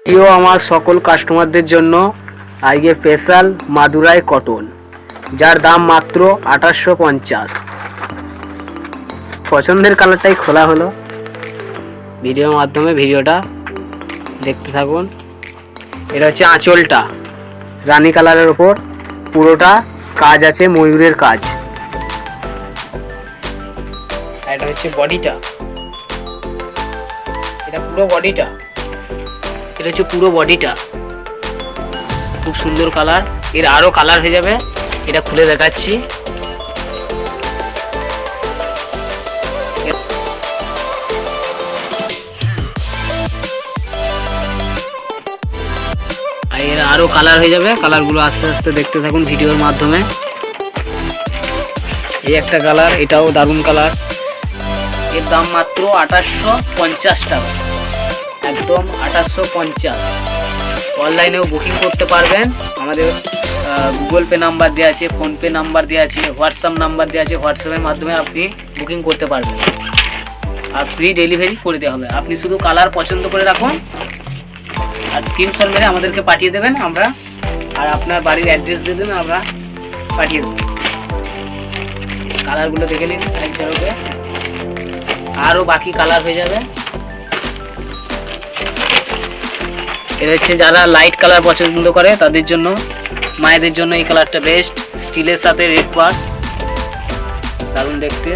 আমার সকল কাস্টমারদের জন্য আজকে স্পেশাল মাদুরাই কটন, যার দাম মাত্র 2850। পছন্দের কালারটাই খোলা হলো ভিডিওর মাধ্যমে, ভিডিওটা দেখতে থাকুন। এটা হচ্ছে আঁচলটা রানী কালারের ওপর, পুরোটা কাজ আছে ময়ূরের কাজ। এটা হচ্ছে বডিটা, এটা পুরো বডিটা, এটা হচ্ছে পুরো বডিটা, খুব সুন্দর কালার। এর আরো কালার হয়ে যাবে, এটা খুলে দেখাচ্ছি। এর আরো কালার হয়ে যাবে, কালারগুলো আস্তে আস্তে দেখতে থাকুন ভিডিওর মাধ্যমে। এই একটা কালার, এটাও দারুণ কালার। এর দাম মাত্র 2850 টাকা, একদম 2850। অনলাইনেও বুকিং করতে পারবেন, আমাদের গুগল পে নাম্বার দেওয়া আছে, ফোনপে নাম্বার দেওয়া আছে, হোয়াটসঅ্যাপ নাম্বার দেওয়া আছে। হোয়াটসঅ্যাপের মাধ্যমে আপনি বুকিং করতে পারবেন, আর ফ্রি ডেলিভারি করে দেওয়া হবে। আপনি শুধু কালার পছন্দ করে রাখুন আর স্ক্রিনশট মেরে আমাদেরকে পাঠিয়ে দেবেন আমরা, আর আপনার বাড়ির অ্যাড্রেস দিয়ে দেবেন, আমরা পাঠিয়ে দেবো। কালারগুলো দেখে নিন এক ঝলকে, আরও বাকি কালার হয়ে যাবে। এটা হচ্ছে যারা লাইট কালার পছন্দ করে তাদের জন্য, মায়েদের জন্য এই কালারটা বেস্ট। স্টিলের সাথে রেড পার্ট, দারুণ দেখতে।